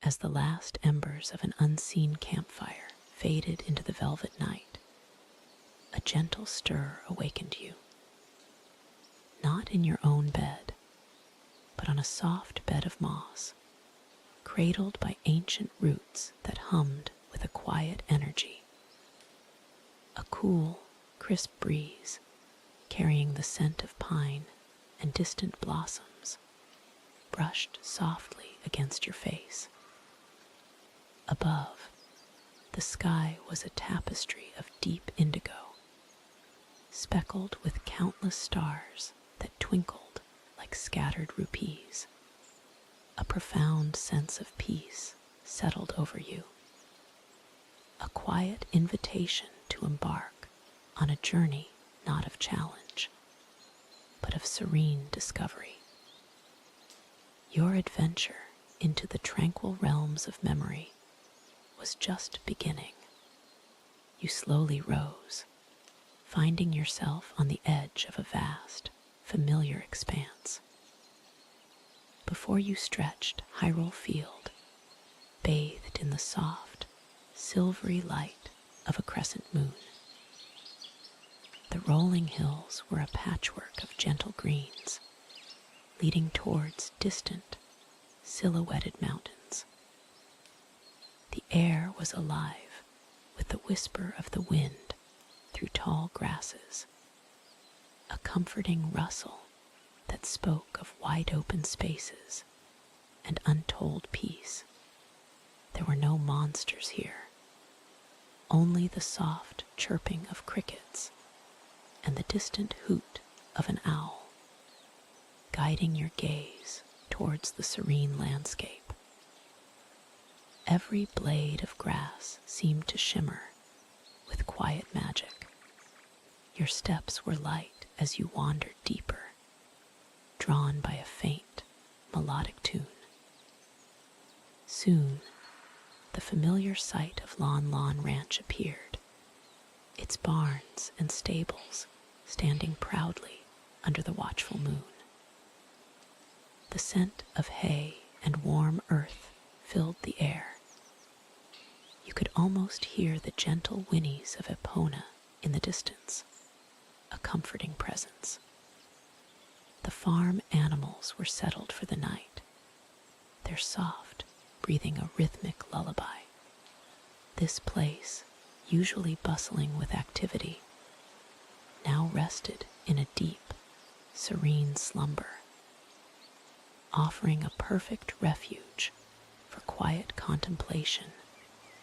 As the last embers of an unseen campfire faded into the velvet night, a gentle stir awakened you. Not in your own bed, but on a soft bed of moss, cradled by ancient roots that hummed with a quiet energy. A cool, crisp breeze, carrying the scent of pine and distant blossoms, brushed softly against your face. Above, the sky was a tapestry of deep indigo, speckled with countless stars that twinkled like scattered rupees. A profound sense of peace settled over you, a quiet invitation to embark on a journey not of challenge, but of serene discovery. Your adventure into the tranquil realms of memory was just beginning. You slowly rose, finding yourself on the edge of a vast, familiar expanse. Before you stretched Hyrule Field, bathed in the soft, silvery light of a crescent moon. The rolling hills were a patchwork of gentle greens, leading towards distant, silhouetted mountains. The air was alive with the whisper of the wind through tall grasses, a comforting rustle that spoke of wide-open spaces and untold peace. There were no monsters here, only the soft chirping of crickets and the distant hoot of an owl, guiding your gaze towards the serene landscape. Every blade of grass seemed to shimmer with quiet magic. Your steps were light as you wandered deeper, drawn by a faint, melodic tune. Soon, the familiar sight of Lon Lon Ranch appeared, its barns and stables standing proudly under the watchful moon. The scent of hay and warm earth filled the air. You could almost hear the gentle whinnies of Epona in the distance, a comforting presence. The farm animals were settled for the night, their soft, breathing a rhythmic lullaby. This place, usually bustling with activity, now rested in a deep, serene slumber, offering a perfect refuge for quiet contemplation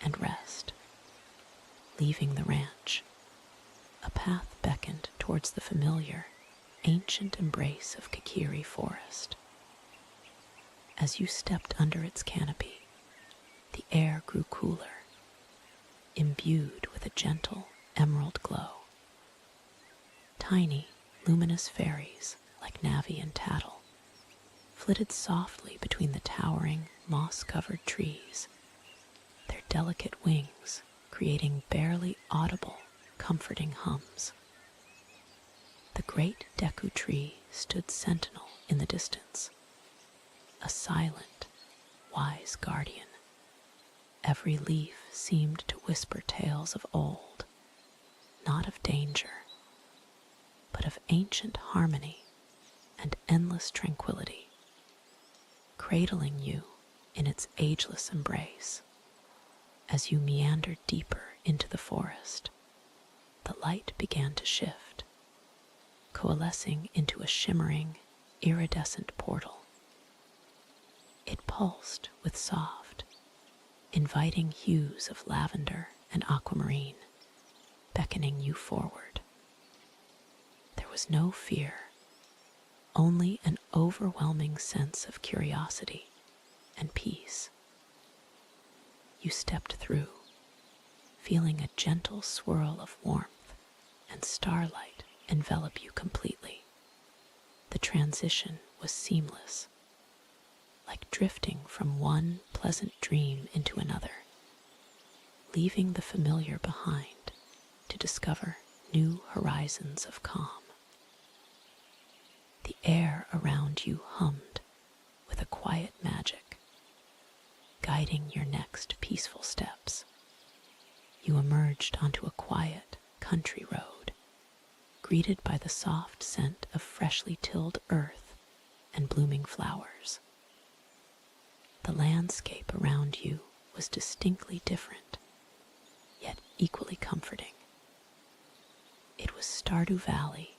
and rest. Leaving the ranch, a path beckoned towards the familiar, ancient embrace of Kakiri Forest. As you stepped under its canopy, the air grew cooler, imbued with a gentle emerald glow. Tiny, luminous fairies like Navi and Tattle flitted softly between the towering, moss-covered trees, their delicate wings creating barely audible, comforting hums. The great Deku tree stood sentinel in the distance, a silent, wise guardian. Every leaf seemed to whisper tales of old, not of danger, but of ancient harmony and endless tranquility, cradling you in its ageless embrace. As you meandered deeper into the forest, the light began to shift, coalescing into a shimmering, iridescent portal. It pulsed with soft, inviting hues of lavender and aquamarine, beckoning you forward. There was no fear, only an overwhelming sense of curiosity and peace. You stepped through, feeling a gentle swirl of warmth and starlight envelop you completely. The transition was seamless, like drifting from one pleasant dream into another, leaving the familiar behind to discover new horizons of calm. The air around you hummed with a quiet magic, guiding your next peaceful steps. You emerged onto a quiet country road, greeted by the soft scent of freshly tilled earth and blooming flowers. The landscape around you was distinctly different, yet equally comforting. It was Stardew Valley,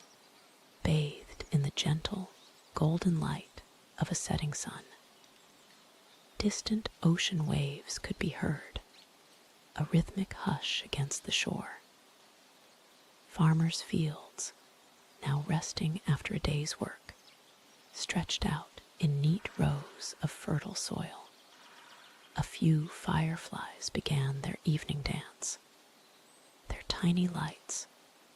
bathed in the gentle, golden light of a setting sun. Distant ocean waves could be heard, a rhythmic hush against the shore. Farmers' fields, now resting after a day's work, stretched out in neat rows of fertile soil. A few fireflies began their evening dance, their tiny lights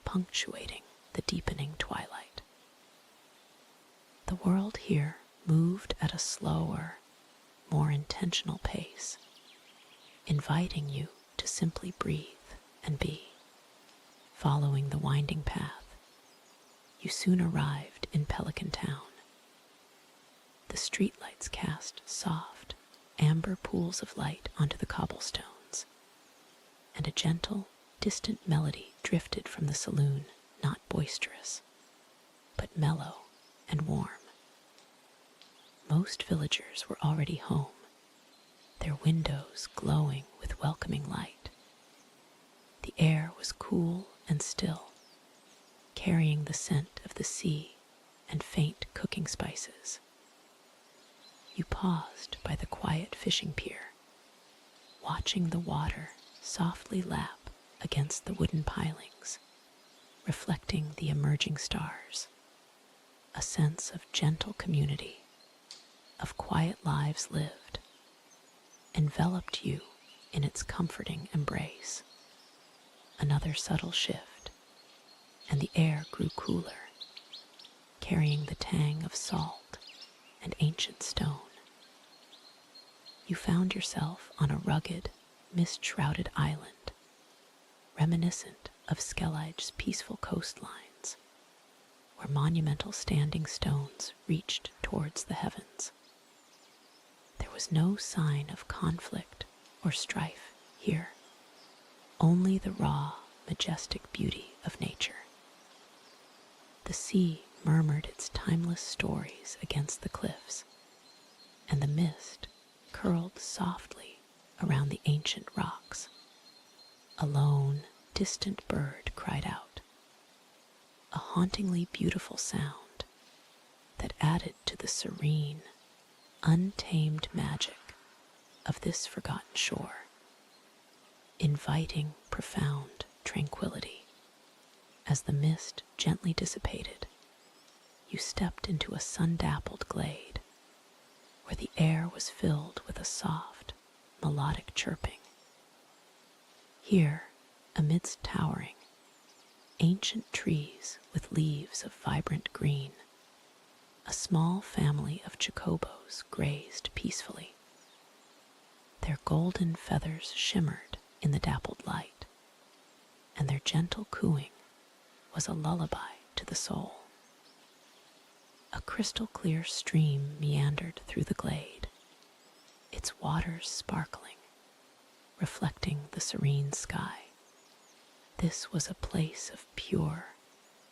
punctuating the deepening twilight. The world here moved at a slower, more intentional pace, inviting you to simply breathe and be. Following the winding path, you soon arrived in Pelican Town. The streetlights cast soft, amber pools of light onto the cobblestones, and a gentle, distant melody drifted from the saloon, not boisterous, but mellow and warm. Most villagers were already home, their windows glowing with welcoming light. The air was cool and still, carrying the scent of the sea and faint cooking spices. You paused by the quiet fishing pier, watching the water softly lap against the wooden pilings, reflecting the emerging stars. A sense of gentle community, of quiet lives lived, enveloped you in its comforting embrace. Another subtle shift, and the air grew cooler, carrying the tang of salt and ancient stone. You found yourself on a rugged, mist-shrouded island, reminiscent of Skellige's peaceful coastlines, where monumental standing stones reached towards the heavens. There was no sign of conflict or strife here, only the raw, majestic beauty of nature. The sea murmured its timeless stories against the cliffs, and the mist curled softly around the ancient rocks. A lone, distant bird cried out, a hauntingly beautiful sound that added to the serene, untamed magic of this forgotten shore, inviting profound tranquility. As the mist gently dissipated, you stepped into a sun-dappled glade where the air was filled with a soft, melodic chirping. Here, amidst towering, ancient trees with leaves of vibrant green, a small family of chocobos grazed peacefully. Their golden feathers shimmered in the dappled light, and their gentle cooing was a lullaby to the soul. A crystal-clear stream meandered through the glade, its waters sparkling, reflecting the serene sky. This was a place of pure,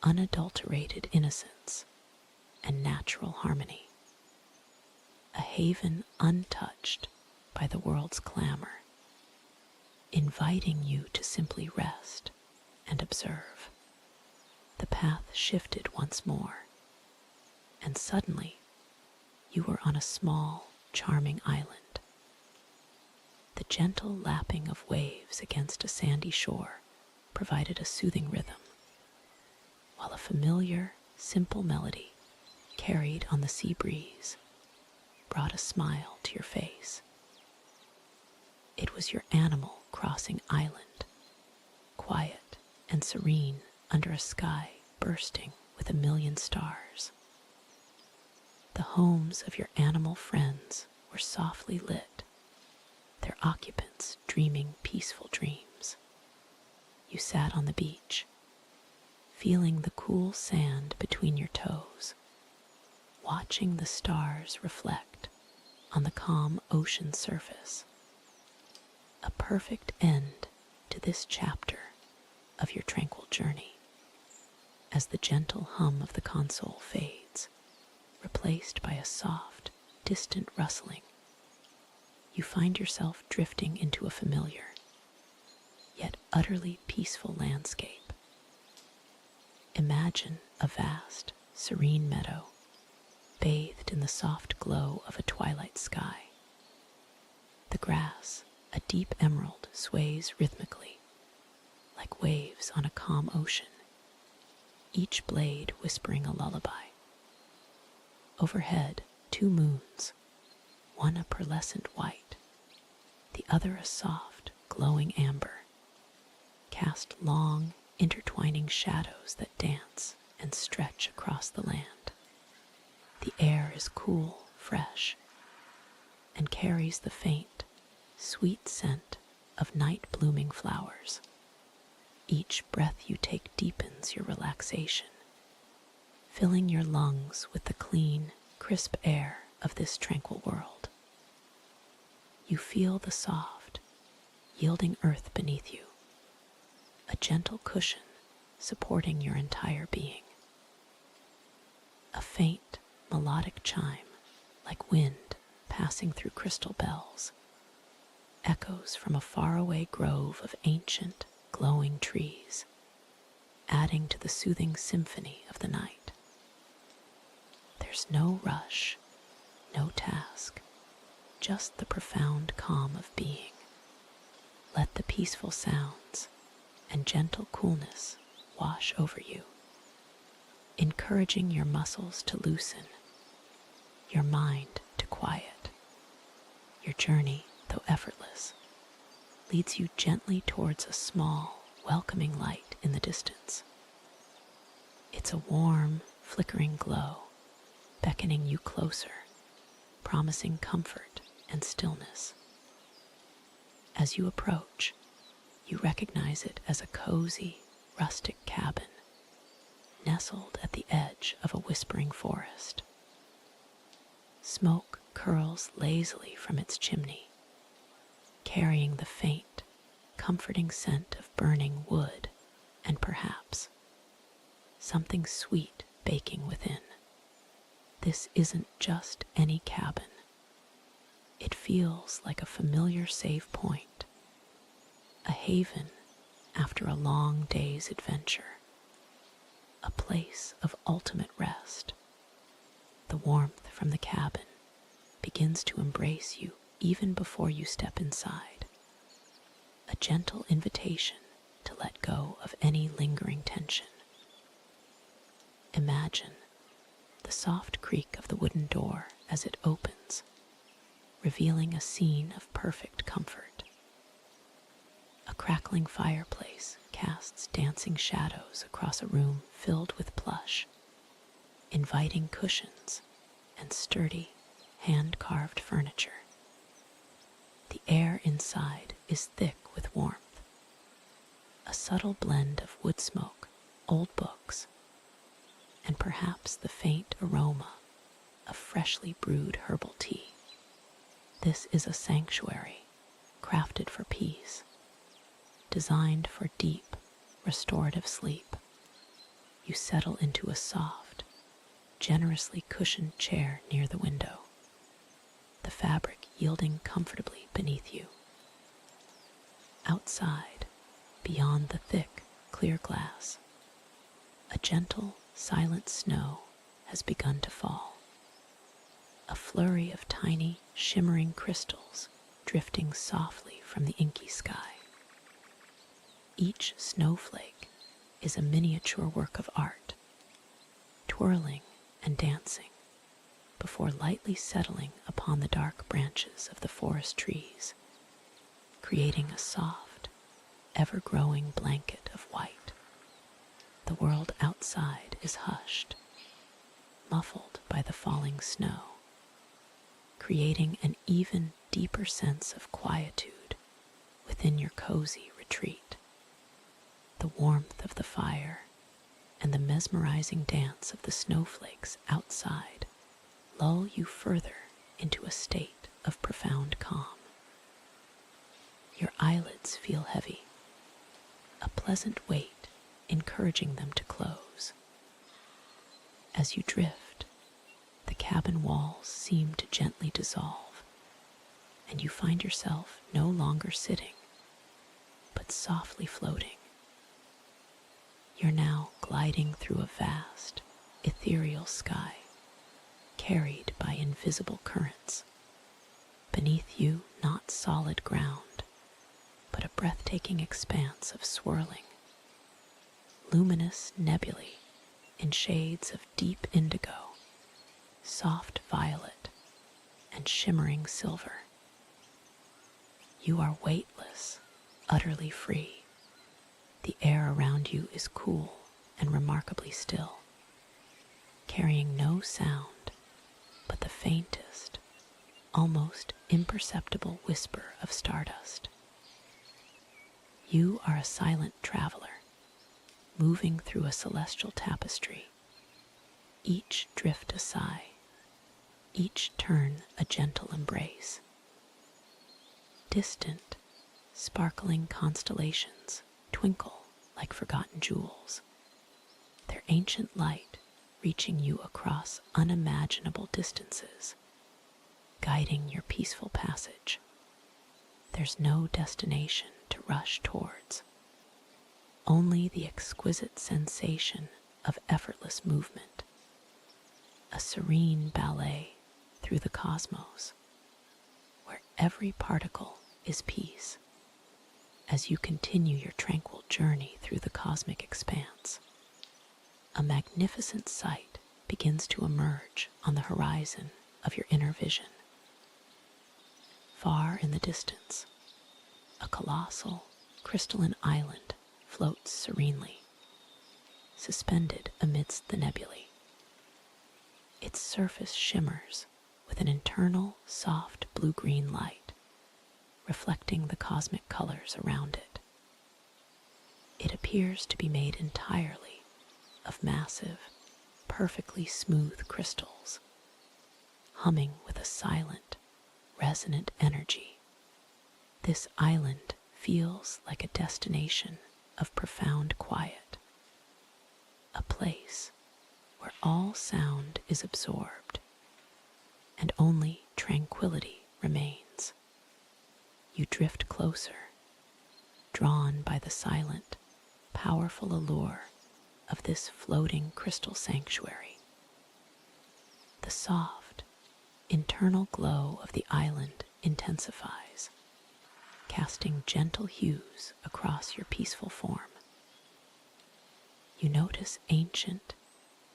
unadulterated innocence and natural harmony, a haven untouched by the world's clamor, inviting you to simply rest and observe. The path shifted once more, and suddenly you were on a small, charming island. The gentle lapping of waves against a sandy shore provided a soothing rhythm, while a familiar, simple melody carried on the sea breeze brought a smile to your face. It was your animal crossing island, quiet and serene under a sky bursting with a million stars. The homes of your animal friends were softly lit, their occupants dreaming peaceful dreams. You sat on the beach, feeling the cool sand between your toes, watching the stars reflect on the calm ocean surface. a perfect end to this chapter of your tranquil journey. As the gentle hum of the console fades, replaced by a soft, distant rustling, you find yourself drifting into a familiar, yet utterly peaceful landscape. Imagine a vast, serene meadow, bathed in the soft glow of a twilight sky. The grass, a deep emerald, sways rhythmically, like waves on a calm ocean, each blade whispering a lullaby. Overhead, two moons, one a pearlescent white, the other a soft, glowing amber, cast long, intertwining shadows that dance and stretch across the land. The air is cool, fresh, and carries the faint, sweet scent of night-blooming flowers. Each breath you take deepens your relaxation, filling your lungs with the clean, crisp air of this tranquil world. You feel the soft, yielding earth beneath you, a gentle cushion supporting your entire being. A faint, melodic chime, like wind passing through crystal bells, echoes from a faraway grove of ancient, glowing trees, adding to the soothing symphony of the night. There's no rush, no task, just the profound calm of being. Let the peaceful sounds and gentle coolness wash over you, encouraging your muscles to loosen, your mind to quiet. Your journey, though effortless, leads you gently towards a small, welcoming light in the distance. It's a warm, flickering glow, beckoning you closer, promising comfort and stillness. As you approach, you recognize it as a cozy, rustic cabin, nestled at the edge of a whispering forest. Smoke curls lazily from its chimney, carrying the faint, comforting scent of burning wood and perhaps something sweet baking within. This isn't just any cabin. It feels like a familiar save point, a haven after a long day's adventure, a place of ultimate rest. The warmth from the cabin begins to embrace you even before you step inside, a gentle invitation to let go of any lingering tension. Imagine the soft creak of the wooden door as it opens, revealing a scene of perfect comfort. A crackling fireplace casts dancing shadows across a room filled with plush, inviting cushions and sturdy, hand-carved furniture. The air inside is thick with warmth, a subtle blend of wood smoke, old books, and perhaps the faint aroma of freshly brewed herbal tea. This is a sanctuary crafted for peace, designed for deep, restorative sleep. You settle into a soft, generously cushioned chair near the window, the fabric yielding comfortably beneath you. Outside, beyond the thick, clear glass, a gentle, silent snow has begun to fall, a flurry of tiny, shimmering crystals drifting softly from the inky sky. Each snowflake is a miniature work of art, twirling and dancing before lightly settling upon the dark branches of the forest trees, creating a soft, ever-growing blanket of white. The world outside is hushed, muffled by the falling snow, creating an even deeper sense of quietude within your cozy retreat. The warmth of the fire and the mesmerizing dance of the snowflakes outside lull you further into a state of profound calm. Your eyelids feel heavy, a pleasant weight encouraging them to close. As you drift, the cabin walls seem to gently dissolve, and you find yourself no longer sitting, but softly floating. You're now gliding through a vast, ethereal sky, carried by invisible currents. Beneath you, not solid ground, but a breathtaking expanse of swirling, luminous nebulae in shades of deep indigo, soft violet, and shimmering silver. You are weightless, utterly free. The air around you is cool and remarkably still, carrying no sound but the faintest, almost imperceptible whisper of stardust. You are a silent traveler, moving through a celestial tapestry, each drift a sigh, each turn a gentle embrace. Distant, sparkling constellations twinkle like forgotten jewels, their ancient light reaching you across unimaginable distances, guiding your peaceful passage. There's no destination to rush towards, only the exquisite sensation of effortless movement, a serene ballet through the cosmos, where every particle is peace. As you continue your tranquil journey through the cosmic expanse, a magnificent sight begins to emerge on the horizon of your inner vision. Far in the distance, a colossal, crystalline island floats serenely, suspended amidst the nebulae. Its surface shimmers with an internal, soft blue-green light, reflecting the cosmic colors around it. It appears to be made entirely of massive, perfectly smooth crystals, humming with a silent, resonant energy. This island feels like a destination of profound quiet, a place where all sound is absorbed and only tranquility remains. You drift closer, drawn by the silent, powerful allure of this floating crystal sanctuary. The soft, internal glow of the island intensifies, casting gentle hues across your peaceful form. You notice ancient,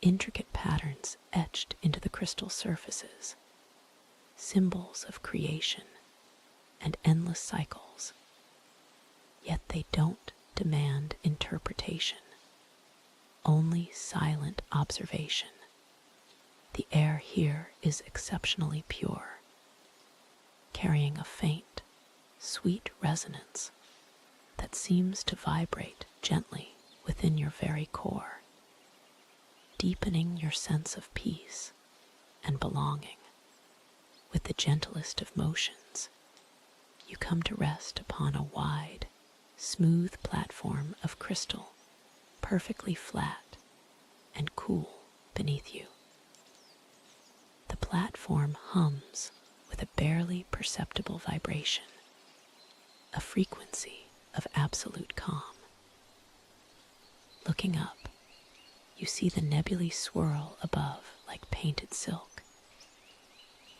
intricate patterns etched into the crystal surfaces, symbols of creation and endless cycles, yet they don't demand interpretation, only silent observation. The air here is exceptionally pure, carrying a faint, sweet resonance that seems to vibrate gently within your very core, deepening your sense of peace and belonging. With the gentlest of motions, you come to rest upon a wide, smooth platform of crystal, perfectly flat and cool beneath you. The platform hums with a barely perceptible vibration, a frequency of absolute calm. Looking up, you see the nebulae swirl above like painted silk,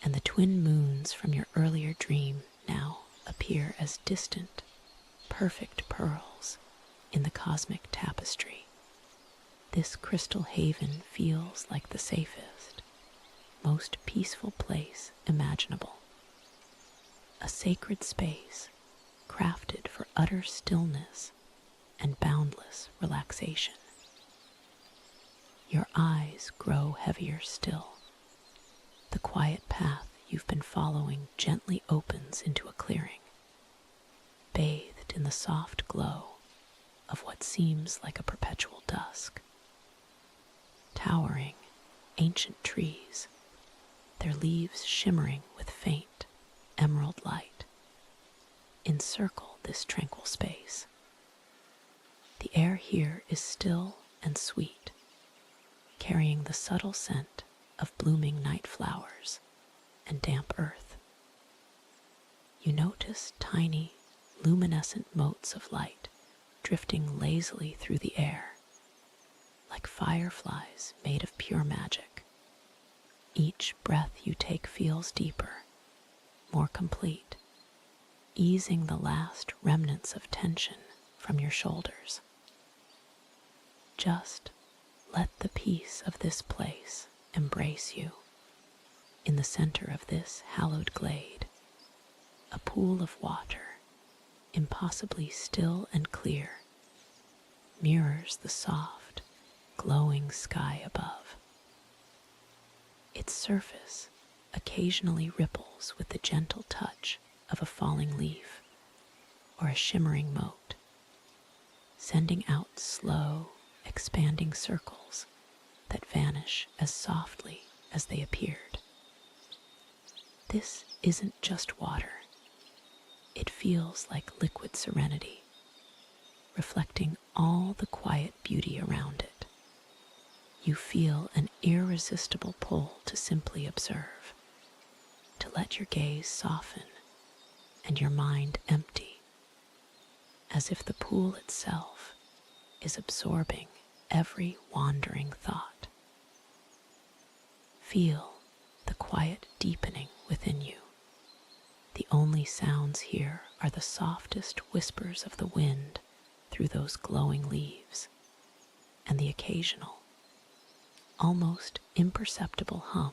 and the twin moons from your earlier dream now appear as distant, perfect pearls in the cosmic tapestry. This crystal haven feels like the safest, most peaceful place imaginable, a sacred space crafted for utter stillness and boundless relaxation. Your eyes grow heavier still. The quiet path you've been following gently opens into a clearing, bathed in the soft glow of what seems like a perpetual dusk. Towering, ancient trees, their leaves shimmering with faint, emerald light, encircle this tranquil space. The air here is still and sweet, carrying the subtle scent of blooming night flowers and damp earth. You notice tiny, luminescent motes of light drifting lazily through the air, like fireflies made of pure magic. Each breath you take feels deeper, more complete, easing the last remnants of tension from your shoulders. Just let the peace of this place embrace you. In the center of this hallowed glade, a pool of water, impossibly still and clear, mirrors the soft, glowing sky above. Its surface occasionally ripples with the gentle touch of a falling leaf or a shimmering mote, sending out slow, expanding circles that vanish as softly as they appeared. This isn't just water. It feels like liquid serenity, reflecting all the quiet beauty around it. You feel an irresistible pull to simply observe, to let your gaze soften and your mind empty, as if the pool itself is absorbing every wandering thought. Feel the quiet deepening within you. The only sounds here are the softest whispers of the wind through those glowing leaves, and the occasional, almost imperceptible hum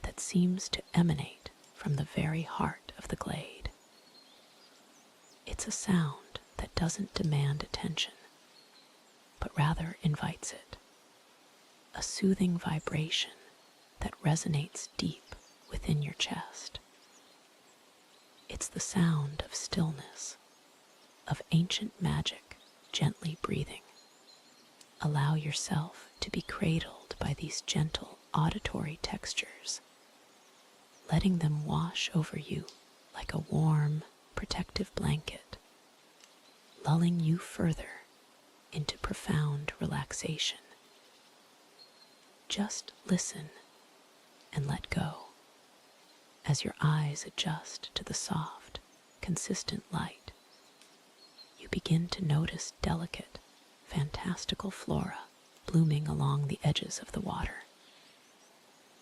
that seems to emanate from the very heart of the glade. It's a sound that doesn't demand attention, but rather invites it, a soothing vibration that resonates deep within your chest. It's the sound of stillness, of ancient magic gently breathing. Allow yourself to be cradled by these gentle auditory textures, letting them wash over you like a warm, protective blanket, lulling you further into profound relaxation. Just listen and let go as your eyes adjust to the soft, consistent light. You begin to notice delicate, fantastical flora blooming along the edges of the water.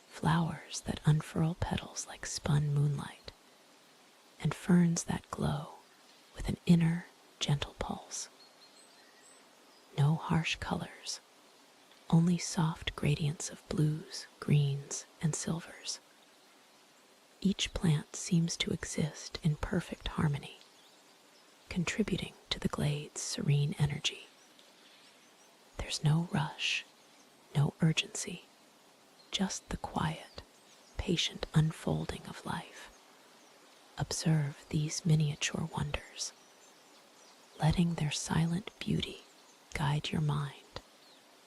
Flowers that unfurl petals like spun moonlight, and ferns that glow with an inner, gentle pulse. No harsh colors, only soft gradients of blues, greens, and silvers. Each plant seems to exist in perfect harmony, contributing to the glade's serene energy. There's no rush, no urgency, just the quiet, patient unfolding of life. Observe these miniature wonders, letting their silent beauty guide your mind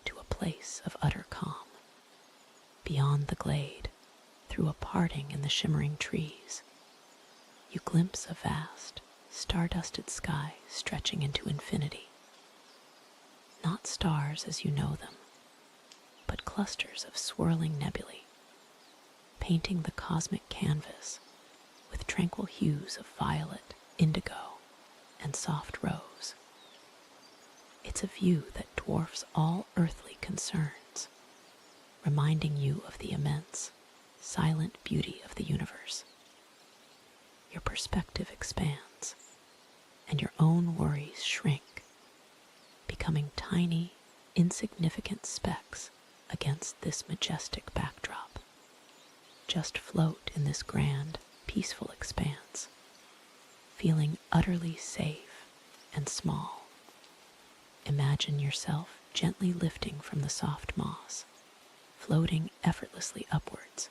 to a place of utter calm. Beyond the glade, through a parting in the shimmering trees, you glimpse a vast, star-dusted sky stretching into infinity. Not stars as you know them, but clusters of swirling nebulae, painting the cosmic canvas with tranquil hues of violet, indigo, and soft rose. It's a view that dwarfs all earthly concerns, reminding you of the immense, silent beauty of the universe. Your perspective expands, and your own worries shrink, becoming tiny, insignificant specks against this majestic backdrop. Just float in this grand, peaceful expanse, feeling utterly safe and small. Imagine yourself gently lifting from the soft moss, floating effortlessly upwards,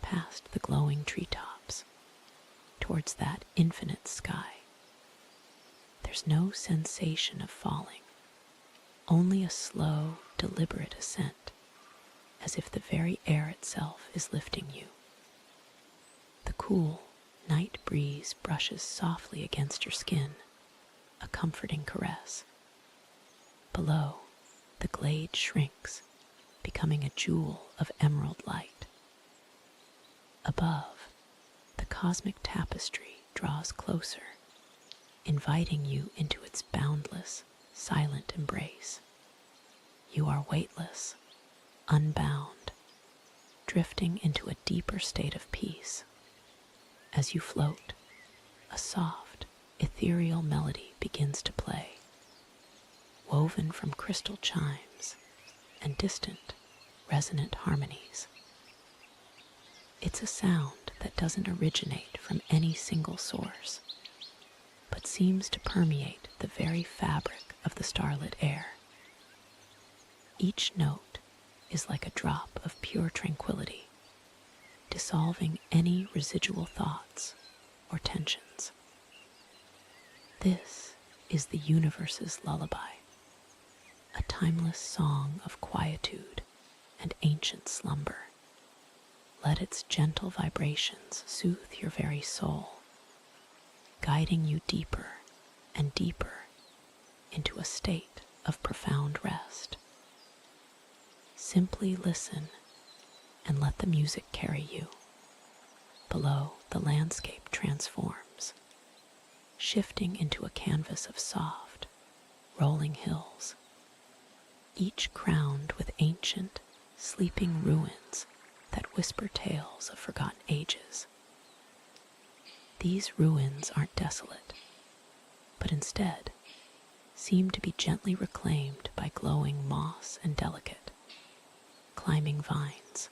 past the glowing treetops, towards that infinite sky. There's no sensation of falling, only a slow, deliberate ascent, as if the very air itself is lifting you. The cool, Night breeze brushes softly against your skin, a comforting caress. Below, the glade shrinks, becoming a jewel of emerald light. Above, the cosmic tapestry draws closer, inviting you into its boundless, silent embrace. You are weightless, unbound, drifting into a deeper state of peace. As you float, a soft, ethereal melody begins to play, woven from crystal chimes and distant, resonant harmonies. It's a sound that doesn't originate from any single source, but seems to permeate the very fabric of the starlit air. Each note is like a drop of pure tranquility, dissolving any residual thoughts or tensions. This is the universe's lullaby, a timeless song of quietude and ancient slumber. Let its gentle vibrations soothe your very soul, guiding you deeper and deeper into a state of profound rest. Simply listen and let the music carry you. Below, the landscape transforms, shifting into a canvas of soft, rolling hills, each crowned with ancient, sleeping ruins that whisper tales of forgotten ages. These ruins aren't desolate, but instead seem to be gently reclaimed by glowing moss and delicate, climbing vines,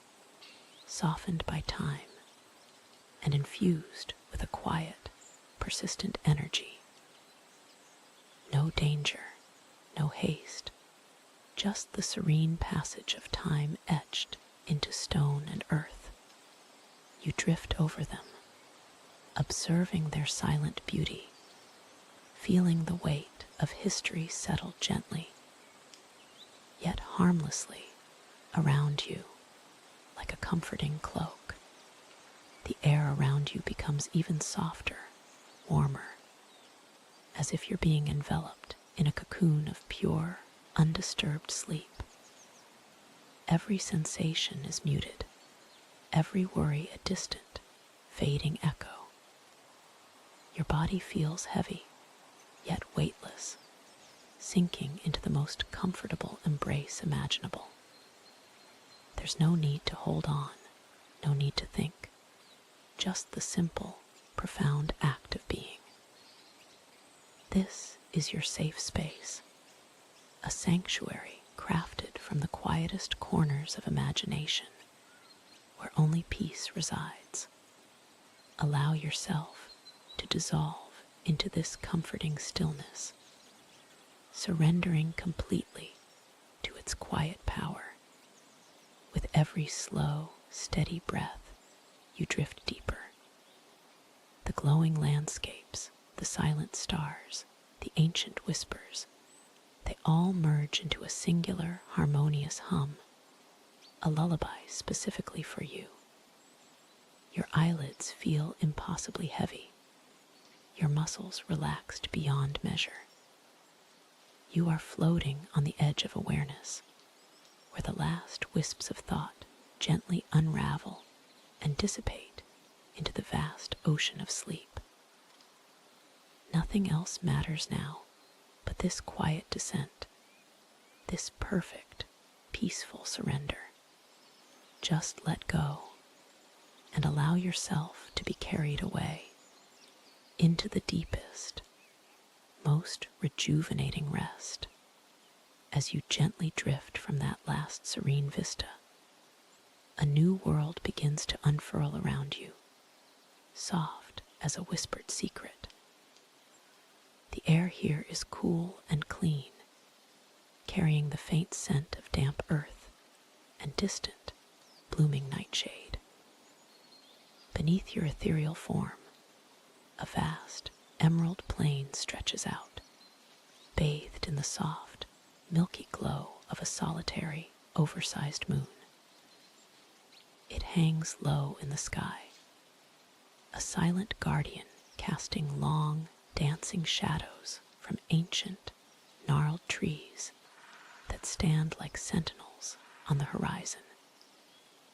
softened by time and infused with a quiet, persistent energy. No danger, no haste, just the serene passage of time etched into stone and earth. You drift over them, observing their silent beauty, feeling the weight of history settle gently, yet harmlessly, around you, like a comforting cloak. The air around you becomes even softer, warmer, as if you're being enveloped in a cocoon of pure, undisturbed sleep. Every sensation is muted, every worry a distant, fading echo. Your body feels heavy, yet weightless, sinking into the most comfortable embrace imaginable. There's no need to hold on, no need to think, just the simple, profound act of being. This is your safe space, a sanctuary crafted from the quietest corners of imagination, where only peace resides. Allow yourself to dissolve into this comforting stillness, surrendering completely to its quiet power. With every slow, steady breath, you drift deeper. The glowing landscapes, the silent stars, the ancient whispers, they all merge into a singular, harmonious hum, a lullaby specifically for you. Your eyelids feel impossibly heavy, your muscles relaxed beyond measure. You are floating on the edge of awareness, where the last wisps of thought gently unravel and dissipate into the vast ocean of sleep. Nothing else matters now but this quiet descent, this perfect, peaceful surrender. Just let go and allow yourself to be carried away into the deepest, most rejuvenating rest. As you gently drift from that last serene vista, a new world begins to unfurl around you, soft as a whispered secret. The air here is cool and clean, carrying the faint scent of damp earth and distant, blooming nightshade. Beneath your ethereal form, a vast, emerald plain stretches out, bathed in the soft, milky glow of a solitary, oversized moon. It hangs low in the sky, a silent guardian casting long, dancing shadows from ancient, gnarled trees that stand like sentinels on the horizon.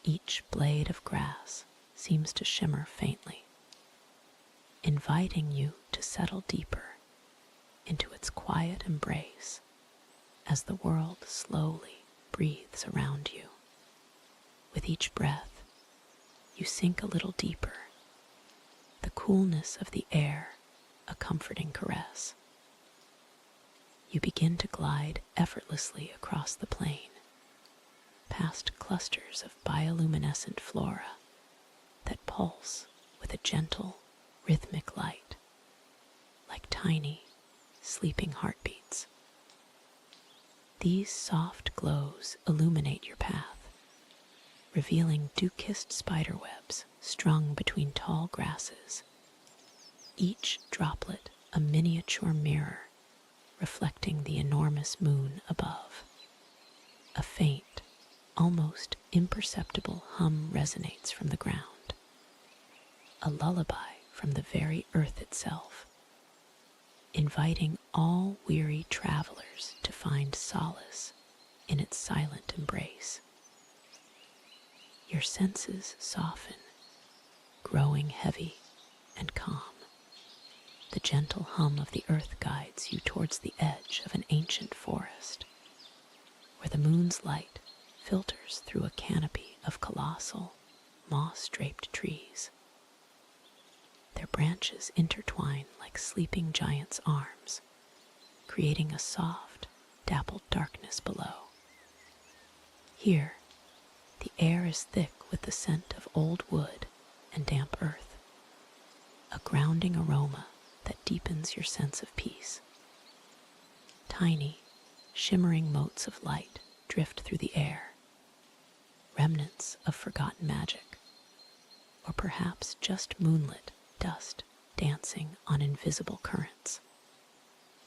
Each blade of grass seems to shimmer faintly, inviting you to settle deeper into its quiet embrace as the world slowly breathes around you. With each breath, you sink a little deeper, the coolness of the air a comforting caress. You begin to glide effortlessly across the plain, past clusters of bioluminescent flora that pulse with a gentle, rhythmic light, like tiny, sleeping heartbeats. These soft glows illuminate your path, revealing dew-kissed spiderwebs strung between tall grasses, each droplet a miniature mirror reflecting the enormous moon above. A faint, almost imperceptible hum resonates from the ground, a lullaby from the very earth itself, inviting all weary travelers to find solace in its silent embrace. Your senses soften, growing heavy and calm. The gentle hum of the earth guides you towards the edge of an ancient forest, where the moon's light filters through a canopy of colossal, moss-draped trees. Their branches intertwine like sleeping giants' arms, creating a soft, dappled darkness below. Here, the air is thick with the scent of old wood and damp earth, a grounding aroma that deepens your sense of peace. Tiny, shimmering motes of light drift through the air, remnants of forgotten magic, or perhaps just moonlit dust dancing on invisible currents.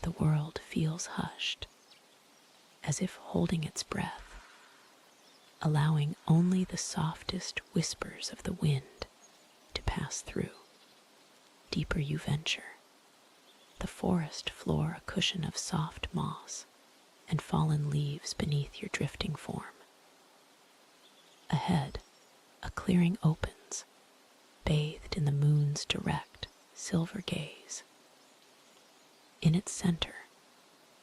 The world feels hushed, as if holding its breath, allowing only the softest whispers of the wind to pass through. Deeper you venture, the forest floor a cushion of soft moss and fallen leaves beneath your drifting form. Ahead, a clearing opens, bathed in the moon's direct, silver gaze. In its center,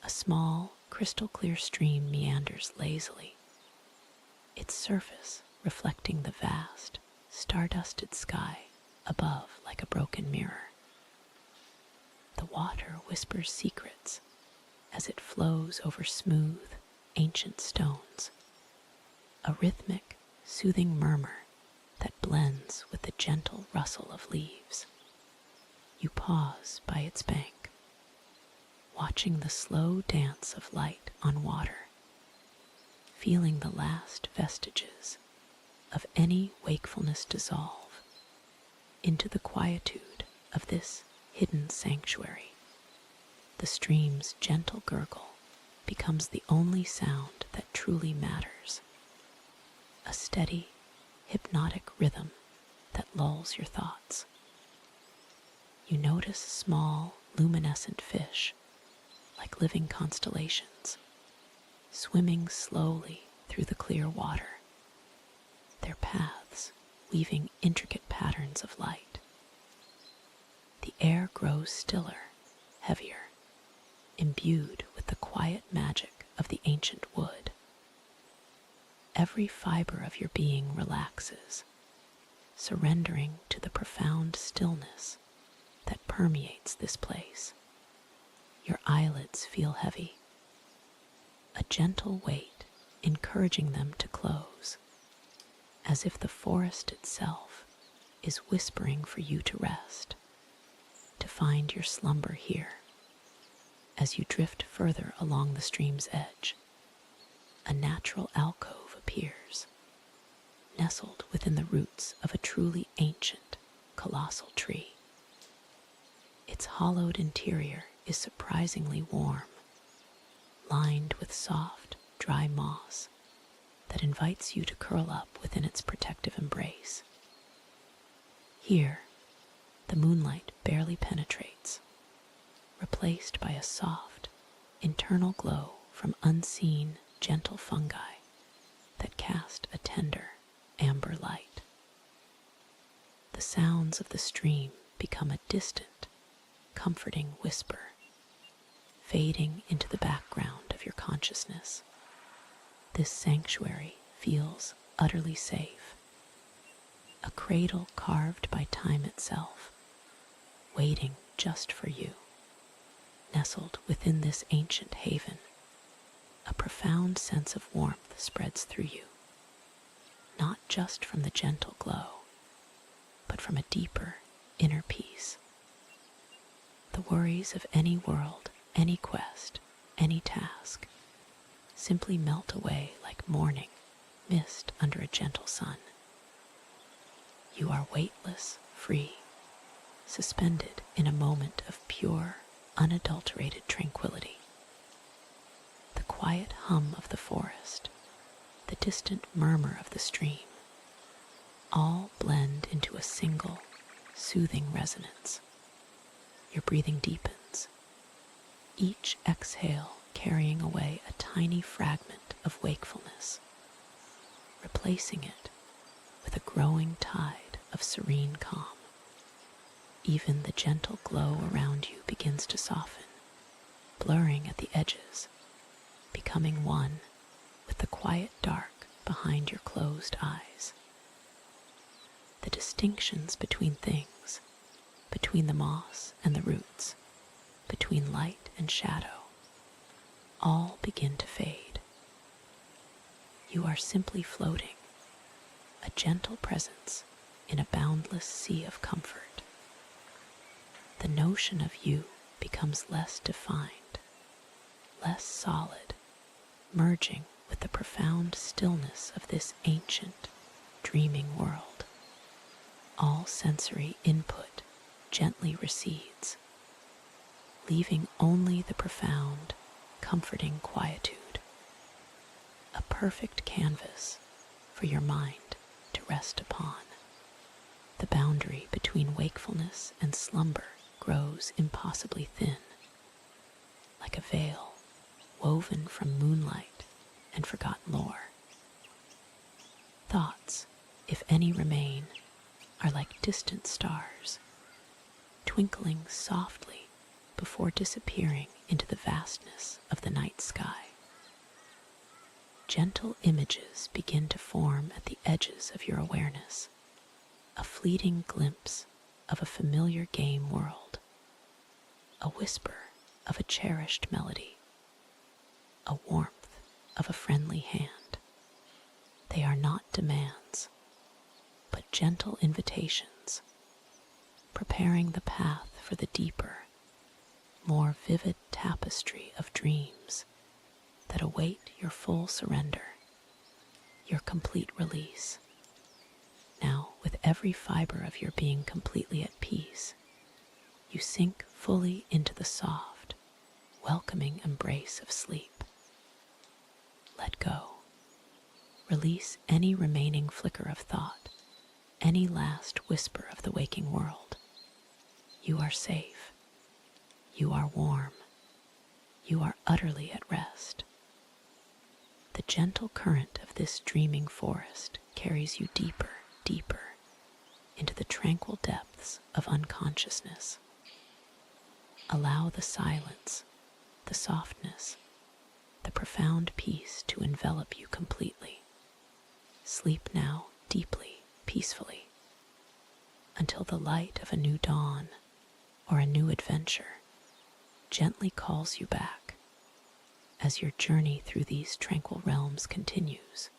a small, crystal-clear stream meanders lazily, its surface reflecting the vast, star-dusted sky above like a broken mirror. The water whispers secrets as it flows over smooth, ancient stones, a rhythmic, soothing murmur that blends with the gentle rustle of leaves. You pause by its bank, watching the slow dance of light on water, feeling the last vestiges of any wakefulness dissolve into the quietude of this hidden sanctuary. The stream's gentle gurgle becomes the only sound that truly matters, a steady, hypnotic rhythm that lulls your thoughts. You notice small, luminescent fish, like living constellations, swimming slowly through the clear water, their paths weaving intricate patterns of light. The air grows stiller, heavier, imbued with the quiet magic of the ancient wood. Every fiber of your being relaxes, surrendering to the profound stillness that permeates this place. Your eyelids feel heavy, a gentle weight encouraging them to close, as if the forest itself is whispering for you to rest, to find your slumber here. As you drift further along the stream's edge, a natural alcove appears, nestled within the roots of a truly ancient, colossal tree. Its hollowed interior is surprisingly warm, lined with soft, dry moss that invites you to curl up within its protective embrace. Here, the moonlight barely penetrates, replaced by a soft, internal glow from unseen, gentle fungi that cast a tender, amber light. The sounds of the stream become a distant, comforting whisper, fading into the background of your consciousness. This sanctuary feels utterly safe, a cradle carved by time itself, waiting just for you. Nestled within this ancient haven, a profound sense of warmth spreads through you, not just from the gentle glow, but from a deeper inner peace. The worries of any world, any quest, any task simply melt away like morning mist under a gentle sun. You are weightless, free, suspended in a moment of pure, unadulterated tranquility. The quiet hum of the forest, the distant murmur of the stream, all blend into a single, soothing resonance. Your breathing deepens, each exhale carrying away a tiny fragment of wakefulness, replacing it with a growing tide of serene calm. Even the gentle glow around you begins to soften, blurring at the edges, becoming one with the quiet dark behind your closed eyes. The distinctions between things, between the moss and the roots, between light and shadow, all begin to fade. You are simply floating, a gentle presence in a boundless sea of comfort. The notion of you becomes less defined, less solid, merging with the profound stillness of this ancient, dreaming world. All sensory input gently recedes, leaving only the profound, comforting quietude, a perfect canvas for your mind to rest upon. The boundary between wakefulness and slumber grows impossibly thin, like a veil woven from moonlight and forgotten lore. Thoughts, if any remain, are like distant stars, twinkling softly before disappearing into the vastness of the night sky. Gentle images begin to form at the edges of your awareness, a fleeting glimpse of a familiar game world, a whisper of a cherished melody, a warmth of a friendly hand. They are not demands, but gentle invitations, preparing the path for the deeper, more vivid tapestry of dreams that await your full surrender, your complete release. Now, with every fiber of your being completely at peace, you sink fully into the soft, welcoming embrace of sleep. Let go. Release any remaining flicker of thought, any last whisper of the waking world. You are safe. You are warm. You are utterly at rest. The gentle current of this dreaming forest carries you deeper, deeper into the tranquil depths of unconsciousness. Allow the silence, the softness, the profound peace to envelop you completely. Sleep now deeply, peacefully, until the light of a new dawn or a new adventure gently calls you back. As your journey through these tranquil realms continues,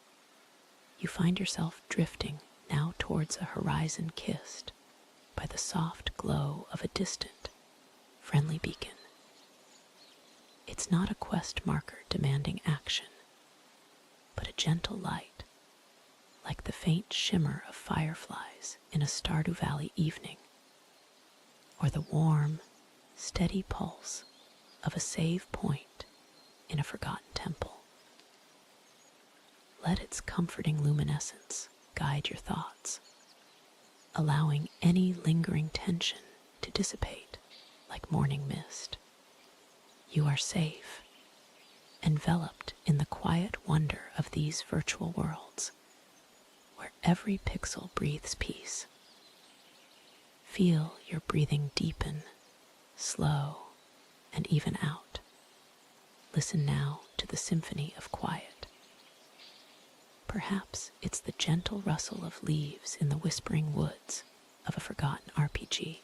you find yourself drifting now towards a horizon kissed by the soft glow of a distant, friendly beacon. It's not a quest marker demanding action, but a gentle light, like the faint shimmer of fireflies in a Stardew Valley evening, or the warm, steady pulse of a save point in a forgotten temple. Let its comforting luminescence guide your thoughts, allowing any lingering tension to dissipate like morning mist. You are safe, enveloped in the quiet wonder of these virtual worlds, where every pixel breathes peace. Feel your breathing deepen, slow, and even out. Listen now to the symphony of quiet. Perhaps it's the gentle rustle of leaves in the whispering woods of a forgotten RPG,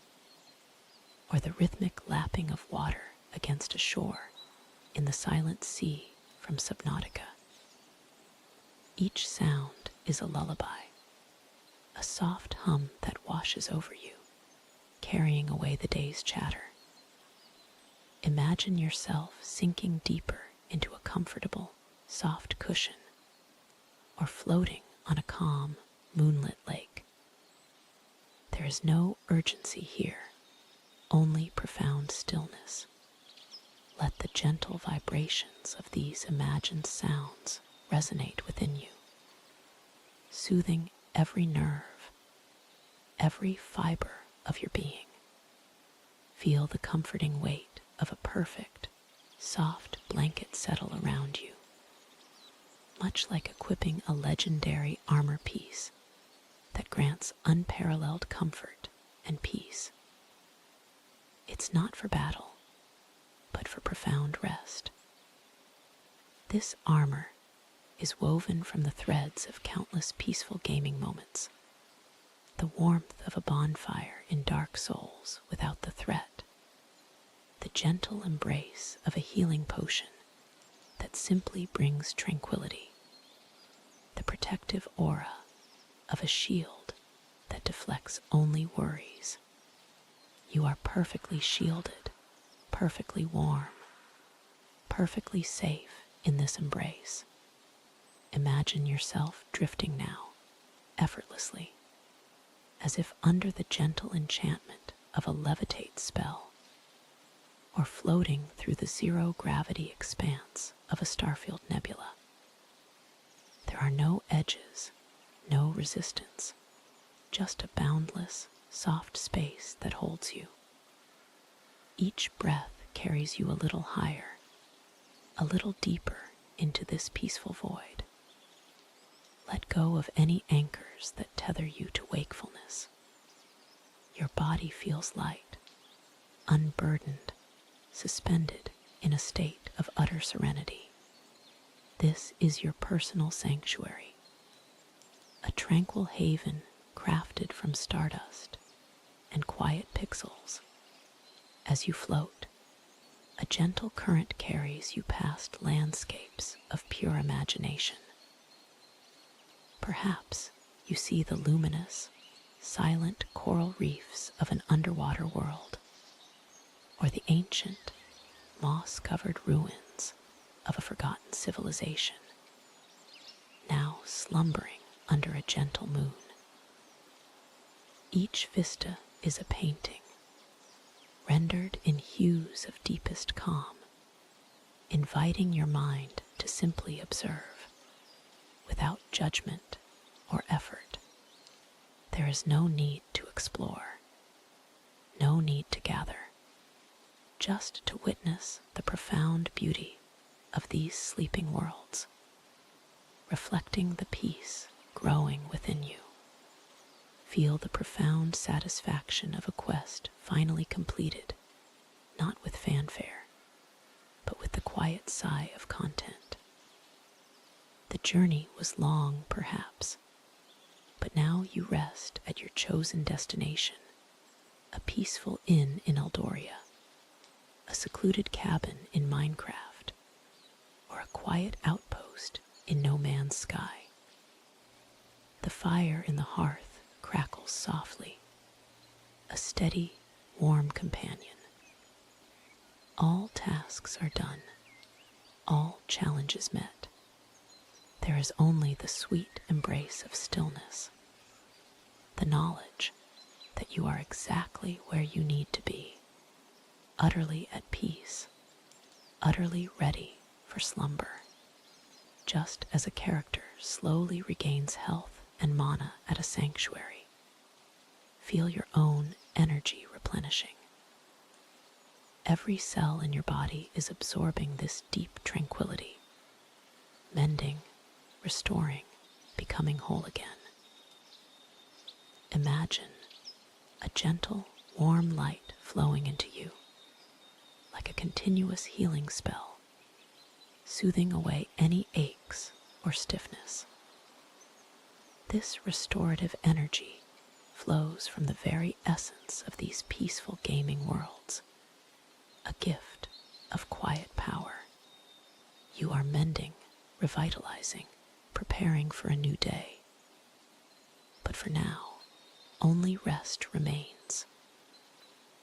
or the rhythmic lapping of water against a shore in the silent sea from Subnautica. Each sound is a lullaby, a soft hum that washes over you, carrying away the day's chatter. Imagine yourself sinking deeper into a comfortable, soft cushion, or floating on a calm, moonlit lake. There is no urgency here, only profound stillness. Let the gentle vibrations of these imagined sounds resonate within you, soothing every nerve, every fiber of your being. Feel the comforting weight of a perfect, soft blanket settle around you, much like equipping a legendary armor piece that grants unparalleled comfort and peace. It's not for battle, but for profound rest. This armor is woven from the threads of countless peaceful gaming moments, the warmth of a bonfire in Dark Souls without the threat, the gentle embrace of a healing potion that simply brings tranquility, the protective aura of a shield that deflects only worries. You are perfectly shielded, perfectly warm, perfectly safe in this embrace. Imagine yourself drifting now, effortlessly, as if under the gentle enchantment of a levitate spell, or floating through the zero-gravity expanse of a starfield nebula. There are no edges, no resistance, just a boundless, soft space that holds you. Each breath carries you a little higher, a little deeper into this peaceful void. Let go of any anchors that tether you to wakefulness. Your body feels light, unburdened, suspended in a state of utter serenity. This is your personal sanctuary, a tranquil haven crafted from stardust and quiet pixels. As you float, a gentle current carries you past landscapes of pure imagination. Perhaps you see the luminous, silent coral reefs of an underwater world, or the ancient, moss-covered ruins of a forgotten civilization, now slumbering under a gentle moon. Each vista is a painting, rendered in hues of deepest calm, inviting your mind to simply observe, without judgment or effort. There is no need to explore, no need to gather, just to witness the profound beauty of these sleeping worlds, reflecting the peace growing within you. Feel the profound satisfaction of a quest finally completed, not with fanfare, but with the quiet sigh of content. The journey was long, perhaps, but now you rest at your chosen destination, a peaceful inn in Eldoria, a secluded cabin in Minecraft, or a quiet outpost in No Man's Sky. The fire in the hearth crackles softly, a steady, warm companion. All tasks are done, all challenges met. There is only the sweet embrace of stillness, the knowledge that you are exactly where you need to be, utterly at peace, utterly ready for slumber, just as a character slowly regains health and mana at a sanctuary. feel your own energy replenishing. Every cell in your body is absorbing this deep tranquility, mending, restoring, becoming whole again. Imagine a gentle, warm light flowing into you, like a continuous healing spell, soothing away any aches or stiffness. This restorative energy flows from the very essence of these peaceful gaming worlds, a gift of quiet power. You are mending, revitalizing, preparing for a new day. But for now, only rest remains.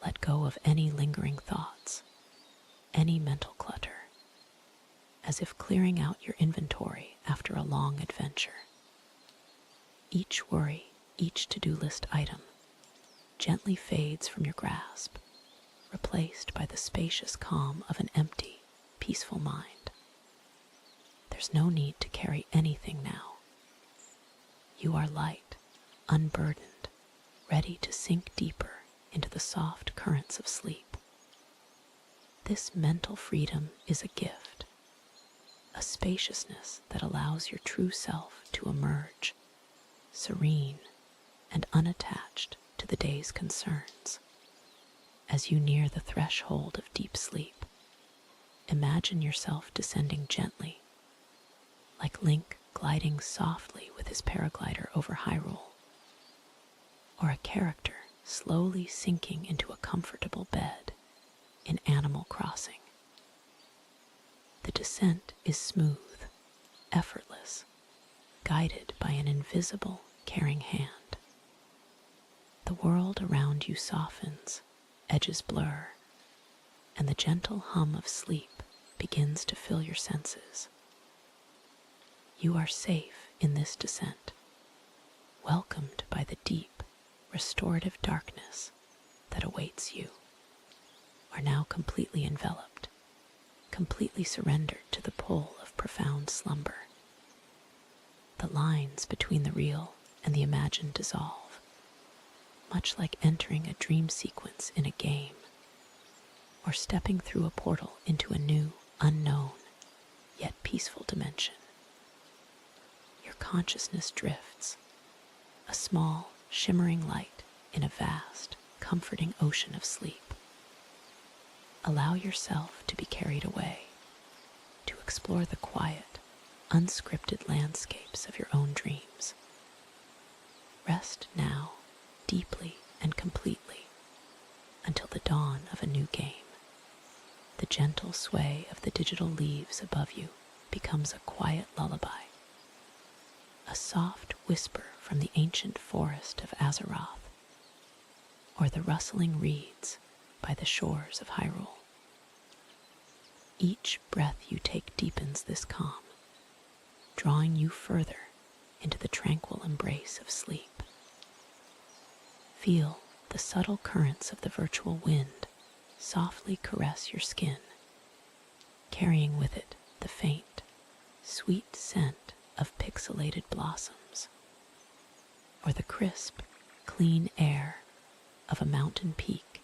Let go of any lingering thoughts, any mental clutter, as if clearing out your inventory after a long adventure. Each worry, each to-do list item, gently fades from your grasp, replaced by the spacious calm of an empty, peaceful mind. There's no need to carry anything now. You are light, unburdened, ready to sink deeper into the soft currents of sleep. This mental freedom is a gift, a spaciousness that allows your true self to emerge, serene and unattached to the day's concerns. As you near the threshold of deep sleep, imagine yourself descending gently, like Link gliding softly with his paraglider over Hyrule, or a character slowly sinking into a comfortable bed in Animal Crossing. The descent is smooth, effortless, guided by an invisible, caring hand. The world around you softens, edges blur, and the gentle hum of sleep begins to fill your senses. You are safe in this descent, welcomed by the deep, restorative darkness that awaits you. Are now completely enveloped, completely surrendered to the pull of profound slumber. The lines between the real and the imagined dissolve, much like entering a dream sequence in a game, or stepping through a portal into a new, unknown, yet peaceful dimension. Your consciousness drifts, a small, shimmering light in a vast, comforting ocean of sleep. Allow yourself to be carried away, to explore the quiet, unscripted landscapes of your own dreams. Rest now, deeply and completely, until the dawn of a new game. The gentle sway of the digital leaves above you becomes a quiet lullaby, a soft whisper from the ancient forest of Azeroth, or the rustling reeds by the shores of Hyrule. Each breath you take deepens this calm, drawing you further into the tranquil embrace of sleep. Feel the subtle currents of the virtual wind softly caress your skin, carrying with it the faint, sweet scent of pixelated blossoms, or the crisp, clean air of a mountain peak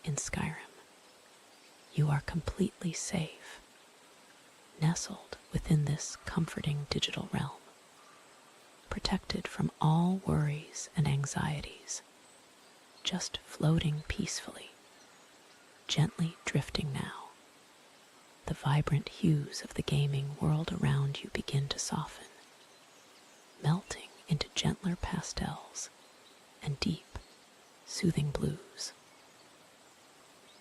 in Skyrim. You are completely safe, nestled within this comforting digital realm, protected from all worries and anxieties, just floating peacefully, gently drifting now. The vibrant hues of the gaming world around you begin to soften, melting into gentler pastels and deep, soothing blues.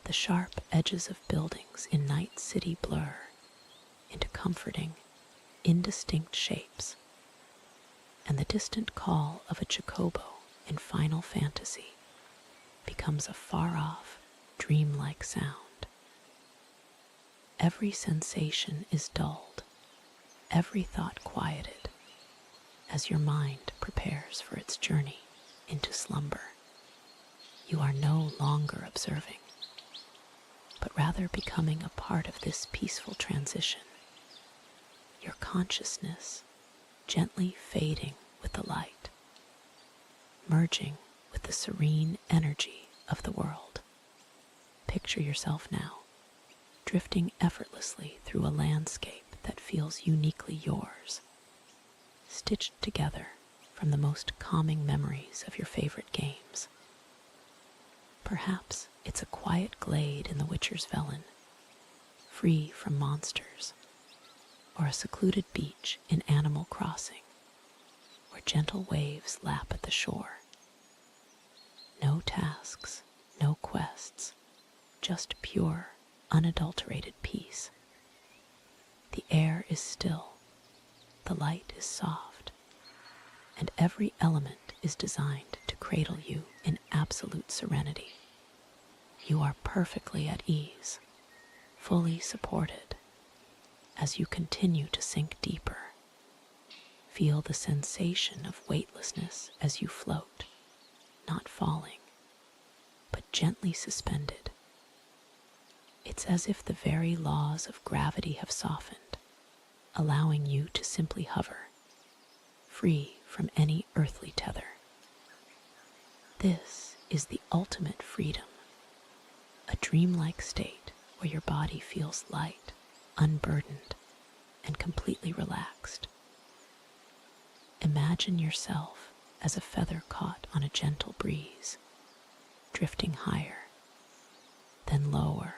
The sharp edges of buildings in Night City blur into comforting, indistinct shapes, and the distant call of a chocobo in Final Fantasy becomes a far-off, dreamlike sound. Every sensation is dulled, every thought quieted, as your mind prepares for its journey into slumber. You are no longer observing, but rather becoming a part of this peaceful transition, your consciousness gently fading with the light, merging with the serene energy of the world. Picture yourself now, drifting effortlessly through a landscape that feels uniquely yours, stitched together from the most calming memories of your favorite games. Perhaps it's a quiet glade in the Witcher's Velen, free from monsters, or a secluded beach in Animal Crossing, where gentle waves lap at the shore. No tasks, no quests, just pure, unadulterated peace. The air is still, the light is soft, and every element is designed to cradle you in absolute serenity. You are perfectly at ease, fully supported. As you continue to sink deeper, feel the sensation of weightlessness as you float, not falling, but gently suspended. It's as if the very laws of gravity have softened, allowing you to simply hover, free from any earthly tether. This is the ultimate freedom, a dreamlike state where your body feels light, unburdened, and completely relaxed. Imagine yourself as a feather caught on a gentle breeze, drifting higher, then lower,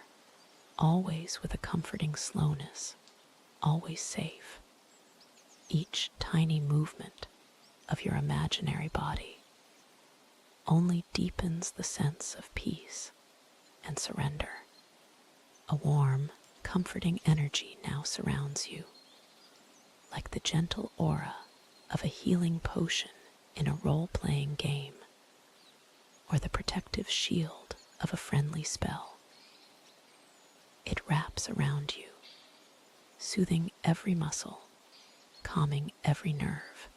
always with a comforting slowness, always safe. Each tiny movement of your imaginary body only deepens the sense of peace and surrender. A warm, comforting energy now surrounds you, like the gentle aura of a healing potion in a role-playing game, or the protective shield of a friendly spell. It wraps around you, soothing every muscle, calming every nerve.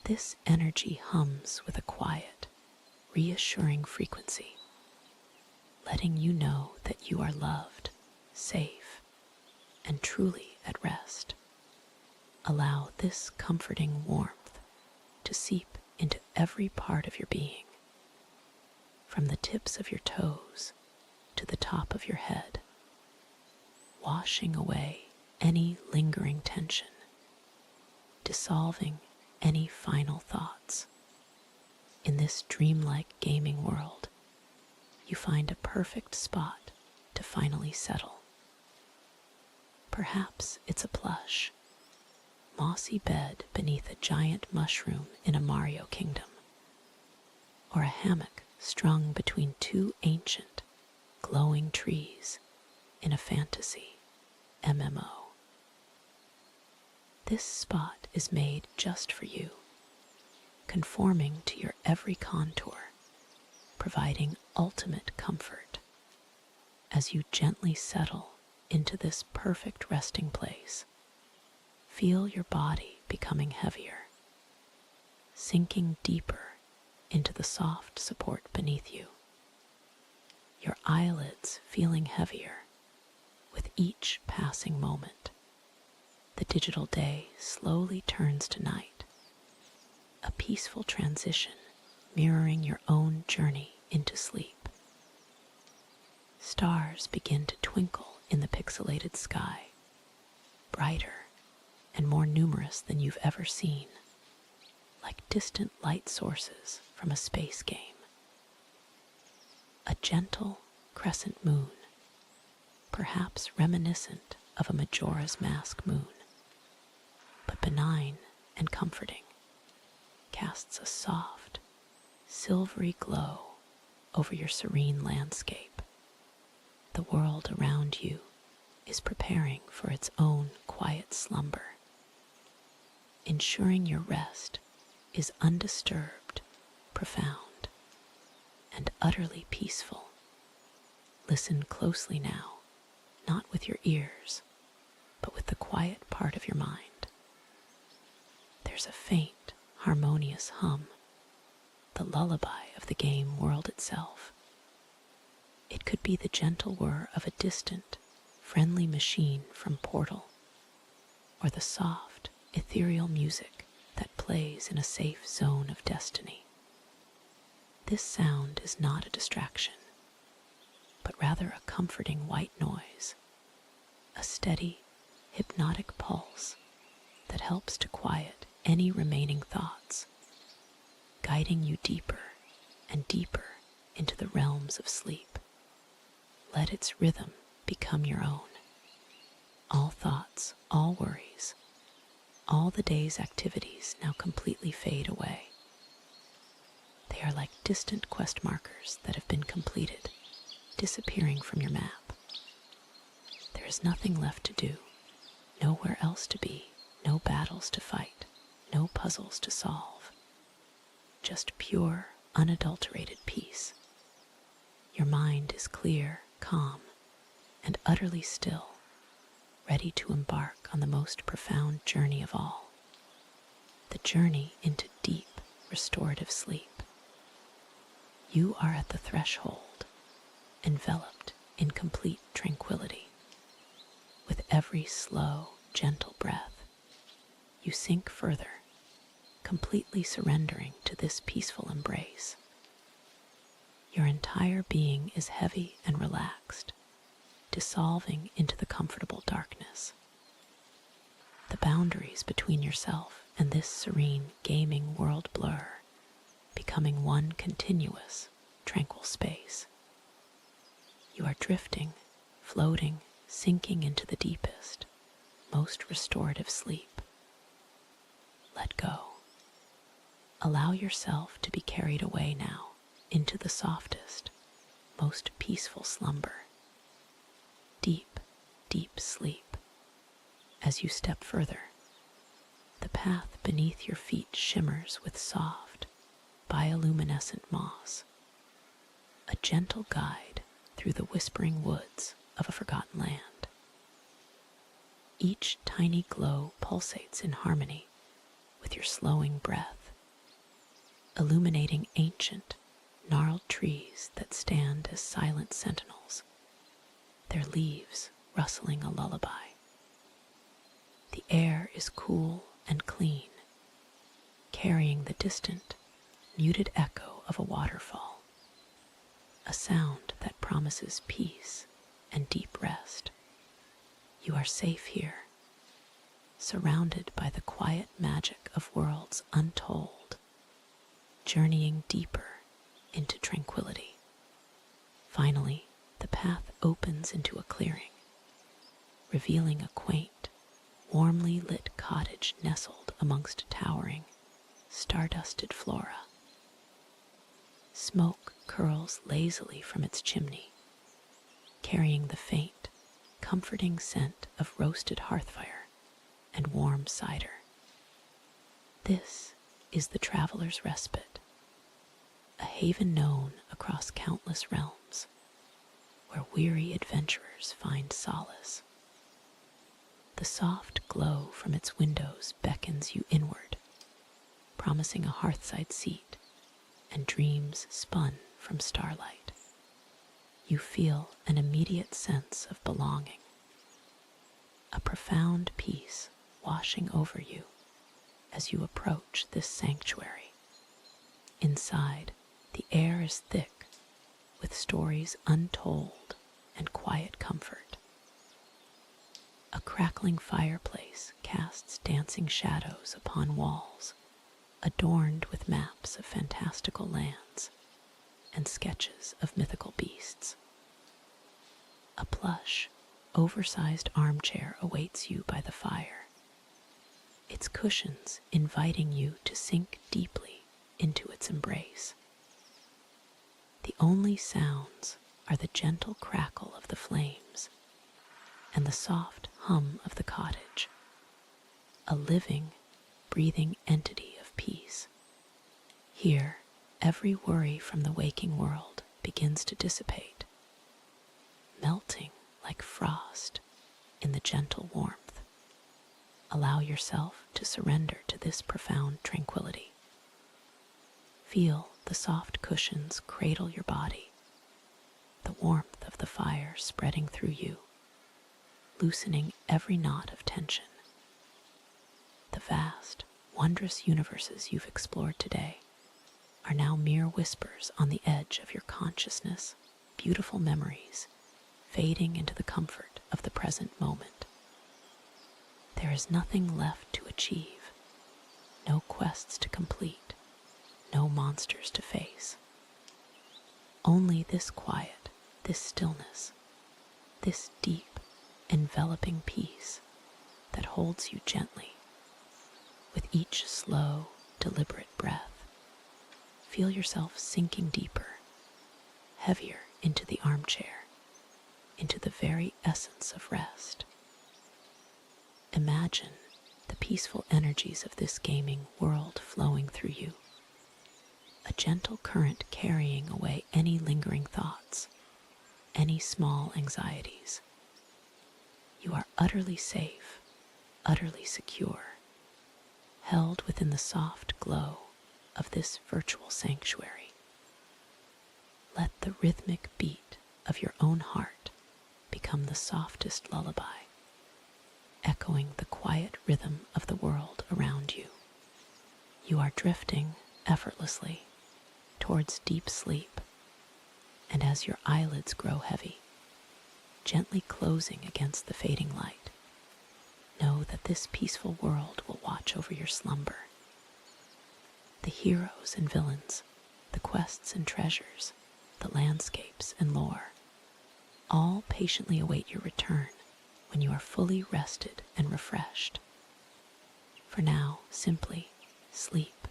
This energy hums with a quiet, reassuring frequency, letting you know that you are loved, safe, and truly at rest. Allow this comforting warmth to seep into every part of your being, from the tips of your toes to the top of your head, washing away any lingering tension, dissolving any final thoughts. In this dreamlike gaming world, you find a perfect spot to finally settle. Perhaps it's a plush, mossy bed beneath a giant mushroom in a Mario kingdom, or a hammock strung between two ancient, glowing trees in a fantasy MMO. This spot is made just for you, conforming to your every contour, providing ultimate comfort. As you gently settle into this perfect resting place, feel your body becoming heavier, sinking deeper into the soft support beneath you. Your eyelids feeling heavier with each passing moment. The digital day slowly turns to night, a peaceful transition mirroring your own journey into sleep. Stars begin to twinkle in the pixelated sky, brighter and more numerous than you've ever seen, like distant light sources from a space game. A gentle crescent moon, perhaps reminiscent of a Majora's Mask moon, but benign and comforting, casts a soft, silvery glow over your serene landscape. The world around you is preparing for its own quiet slumber, ensuring your rest is undisturbed, profound, and utterly peaceful. Listen closely now, not with your ears, but with the quiet part of your mind. There's a faint, harmonious hum, the lullaby of the game world itself. It could be the gentle whir of a distant, friendly machine from Portal, or the soft, ethereal music that plays in a safe zone of destiny. This sound is not a distraction, but rather a comforting white noise, a steady, hypnotic pulse that helps to quiet any remaining thoughts, guiding you deeper and deeper into the realms of sleep. Let its rhythm become your own. All thoughts, all worries, all the day's activities now completely fade away. They are like distant quest markers that have been completed, disappearing from your map. There is nothing left to do, nowhere else to be, no battles to fight, no puzzles to solve. Just pure, unadulterated peace. Your mind is clear, calm, and utterly still, ready to embark on the most profound journey of all, the journey into deep, restorative sleep. You are at the threshold, enveloped in complete tranquility. With every slow, gentle breath, you sink further, completely surrendering to this peaceful embrace. Your entire being is heavy and relaxed, dissolving into the comfortable darkness. The boundaries between yourself and this serene gaming world blur, becoming one continuous, tranquil space. You are drifting, floating, sinking into the deepest, most restorative sleep. Let go. Allow yourself to be carried away now into the softest, most peaceful slumber. Deep, deep sleep. As you step further, the path beneath your feet shimmers with soft, bioluminescent moss, a gentle guide through the whispering woods of a forgotten land. Each tiny glow pulsates in harmony with your slowing breath, illuminating ancient, gnarled trees that stand as silent sentinels, their leaves rustling a lullaby. The air is cool and clean, carrying the distant, muted echo of a waterfall, a sound that promises peace and deep rest. You are safe here, surrounded by the quiet magic of worlds untold, journeying deeper into tranquility. Finally, the path opens into a clearing, revealing a quaint, warmly lit cottage nestled amongst towering, stardusted flora. Smoke curls lazily from its chimney, carrying the faint, comforting scent of roasted hearthfire and warm cider. This is the traveler's respite, a haven known across countless realms, where weary adventurers find solace. The soft glow from its windows beckons you inward, promising a hearthside seat and dreams spun from starlight. You feel an immediate sense of belonging, a profound peace washing over you as you approach this sanctuary. Inside, the air is thick with stories untold and quiet comfort. A crackling fireplace casts dancing shadows upon walls, adorned with maps of fantastical lands and sketches of mythical beasts. A plush, oversized armchair awaits you by the fire, its cushions inviting you to sink deeply into its embrace. The only sounds are the gentle crackle of the flames and the soft hum of the cottage, a living, breathing entity of peace. Here, every worry from the waking world begins to dissipate, melting like frost in the gentle warmth. Allow yourself to surrender to this profound tranquility. Feel the soft cushions cradle your body, the warmth of the fire spreading through you, loosening every knot of tension. The vast, wondrous universes you've explored today are now mere whispers on the edge of your consciousness, beautiful memories fading into the comfort of the present moment. There is nothing left to achieve, no quests to complete, no monsters to face. Only this quiet, this stillness, this deep, enveloping peace that holds you gently. With each slow, deliberate breath, feel yourself sinking deeper, heavier into the armchair, into the very essence of rest. Imagine the peaceful energies of this gaming world flowing through you, a gentle current carrying away any lingering thoughts, any small anxieties. You are utterly safe, utterly secure, held within the soft glow of this virtual sanctuary. Let the rhythmic beat of your own heart become the softest lullaby, echoing the quiet rhythm of the world around you. You are drifting effortlessly towards deep sleep, and as your eyelids grow heavy, gently closing against the fading light, know that this peaceful world will watch over your slumber. The heroes and villains, the quests and treasures, the landscapes and lore, all patiently await your return when you are fully rested and refreshed. For now, simply sleep.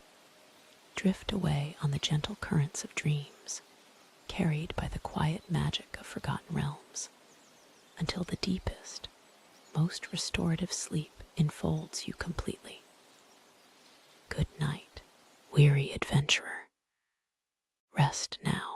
Drift away on the gentle currents of dreams, carried by the quiet magic of forgotten realms, until the deepest, most restorative sleep enfolds you completely. Good night, weary adventurer. Rest now.